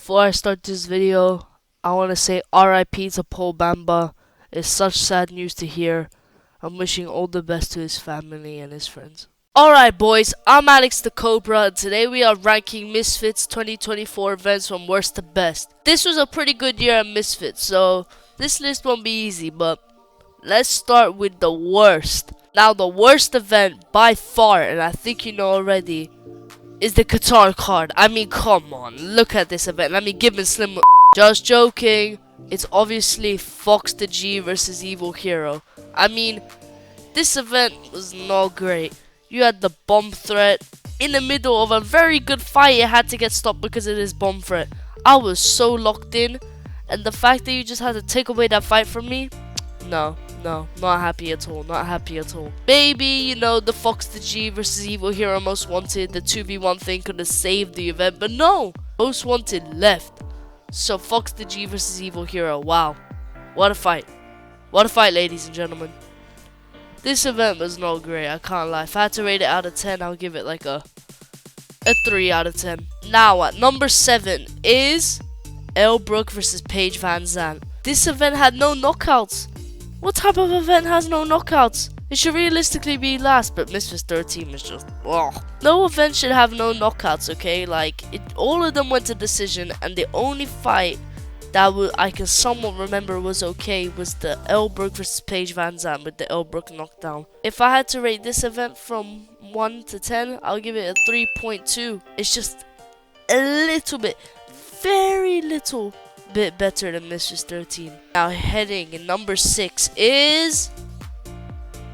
Before I start this video, I want to say RIP to Bamba. It's such sad news to hear. I'm wishing all the best to his family and his friends. Alright boys, I'm Alex the Cobra, and today we are ranking Misfits 2024 events from worst to best. This was a pretty good year at Misfits, so this list won't be easy, but let's start with the worst. Now the worst event by far, and I think you know already, is the Qatar card. I mean, come on, look at this event. I mean, Gibbon Slim. Just joking. It's obviously Fox the G versus Evil Hero. I mean, this event was not great. You had the bomb threat in the middle of a very good fight. It had to get stopped because of this bomb threat. I was so locked in, and the fact that you just had to take away that fight from me, no, not happy at all, not happy at all. Maybe, you know, the Fox the G versus Evil Hero Most Wanted, the 2v1 thing could have saved the event, but no! Most Wanted left. So Fox the G versus Evil Hero, wow. What a fight. What a fight, ladies and gentlemen. This event was not great, I can't lie. If I had to rate it out of 10, I'll give it like a 3 out of 10. Now, at number 7 is Elbrook versus Paige Van Zandt. This event had no knockouts. What type of event has no knockouts? It should realistically be last, but Misfits 13 is just, ugh. No event should have no knockouts, okay? Like, all of them went to decision, and the only fight that I can somewhat remember was okay was the Elbrook versus Paige Van Zandt with the Elbrook knockdown. If I had to rate this event from 1 to 10, I'll give it a 3.2. It's just a little bit, very little bit better than Misfits 13. Now heading in number 6 is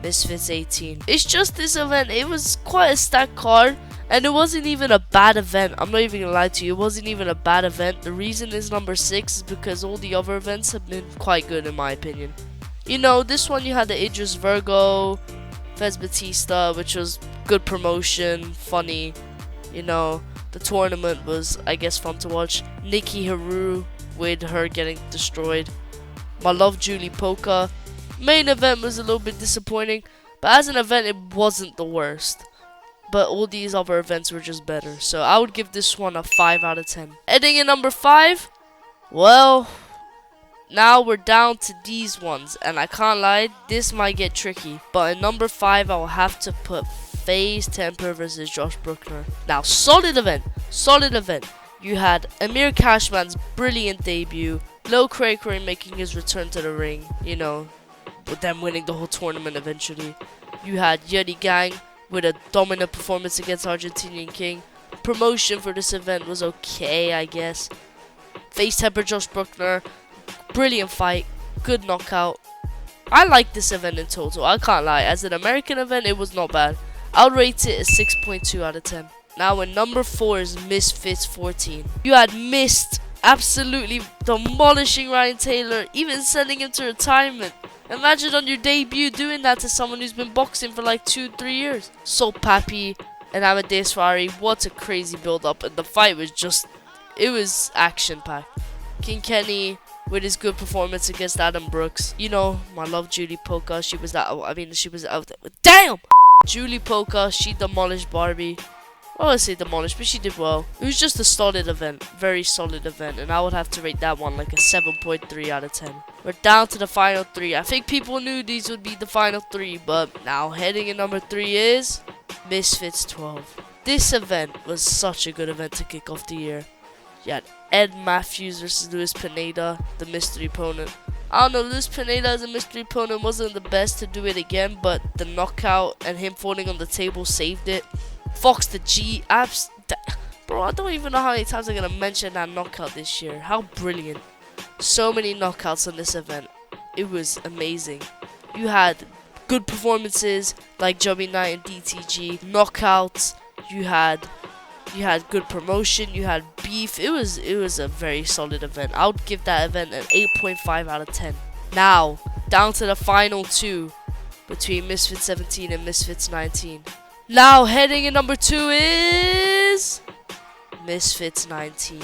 Misfits 18. It's just this event, it was quite a stacked card, and it wasn't even a bad event. I'm not even gonna lie to you, it wasn't even a bad event. The reason it's number 6 is because all the other events have been quite good in my opinion. You know, this one you had the Idris Virgo, Fez Batista, which was good promotion, funny. You know, the tournament was, I guess, fun to watch. Nikki Haru with her getting destroyed. My love, Julie Polka. Main event was a little bit disappointing, but as an event it wasn't the worst. But all these other events were just better, so I would give this one a 5 out of 10. Heading in number 5, well, now we're down to these ones, and I can't lie, this might get tricky. But in number 5 I will have to put FaZe Temper versus Josh Bruckner. Now, solid event. You had Amir Cashman's brilliant debut, Lil Cray Cray making his return to the ring, you know, with them winning the whole tournament eventually. You had Yeti Gang with a dominant performance against Argentinian King. Promotion for this event was okay, I guess. FaZe Temper Josh Bruckner, brilliant fight, good knockout. I liked this event in total, I can't lie. As an American event, it was not bad. I'll rate it a 6.2 out of 10. Now in number 4 is Misfits 14. You had Mist absolutely demolishing Ryan Taylor, even sending him to retirement. Imagine on your debut doing that to someone who's been boxing for like 2-3 years. So Pappy and Amadeus Ferrari, what a crazy build up, and the fight was just, it was action packed. King Kenny with his good performance against Adam Brooks. You know, my love Julie Polka, she was out there. Damn! Julie Polka, she demolished Barbie. Well, I say demolished, but she did well. It was just a solid event, very solid event, and I would have to rate that one like a 7.3 out of 10. We're down to the final 3. I think people knew these would be the final 3, but now heading in number 3 is Misfits 12. This event was such a good event to kick off the year. You had Ed Matthews versus Luis Pineda, the mystery opponent. I don't know, Luis Pineda as a mystery opponent wasn't the best to do it again, but the knockout and him falling on the table saved it. Fox the G, bro, I don't even know how many times I'm gonna mention that knockout this year. How brilliant. So many knockouts on this event. It was amazing. You had good performances like Joby Knight and DTG, knockouts, you had good promotion, you had beef. It was a very solid event. I would give that event an 8.5 out of 10. Now, down to the final 2 between Misfits 17 and Misfits 19. Now, heading in number 2 is Misfits 19.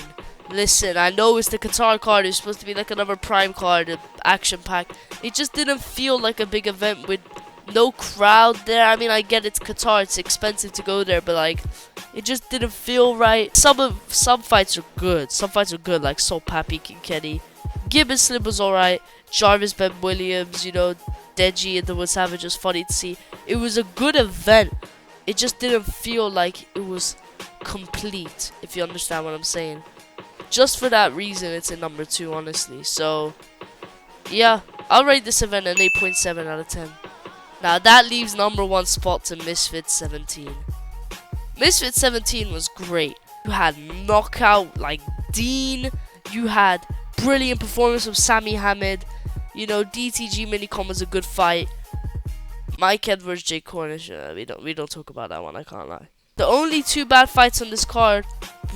Listen, I know it's the Qatar card. It's supposed to be like another Prime card, action pack. It just didn't feel like a big event with No crowd there. I mean, I get it's Qatar, it's expensive to go there, but like, it just didn't feel right. Some fights are good. Some fights are good, like Soul Pappy, Kinketti. Gibbon Slim was alright. Jarvis Ben Williams, you know, Deji and the Wood Savage was funny to see. It was a good event. It just didn't feel like it was complete, if you understand what I'm saying. Just for that reason, it's in number 2, honestly. So, yeah, I'll rate this event an 8.7 out of 10. Now, that leaves number 1 spot to Misfits 17. Misfits 17 was great. You had knockout like Dean. You had brilliant performance from Sami Hamid. You know, DTG Minicom was a good fight. Mike Edwards, Jay Cornish. We don't talk about that one. I can't lie. The only 2 bad fights on this card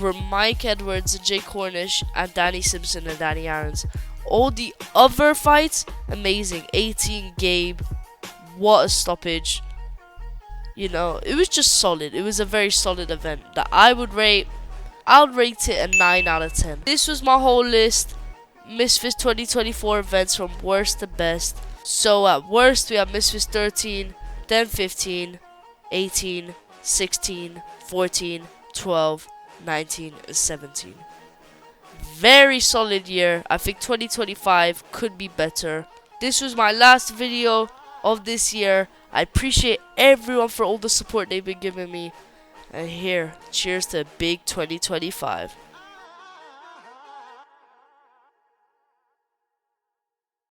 were Mike Edwards and Jay Cornish, and Danny Simpson and Danny Aarons. All the other fights, amazing. 18 Gabe. What a stoppage. You know, it was just solid. It was a very solid event that I would rate it a 9 out of 10. This was my whole list. Misfits 2024 events from worst to best. So at worst we have Misfits 13, then 15, 18, 16, 14, 12, 19, and 17. Very solid year. I think 2025 could be better. This was my last video of this year. I appreciate everyone for all the support they've been giving me. And here, cheers to a big 2025.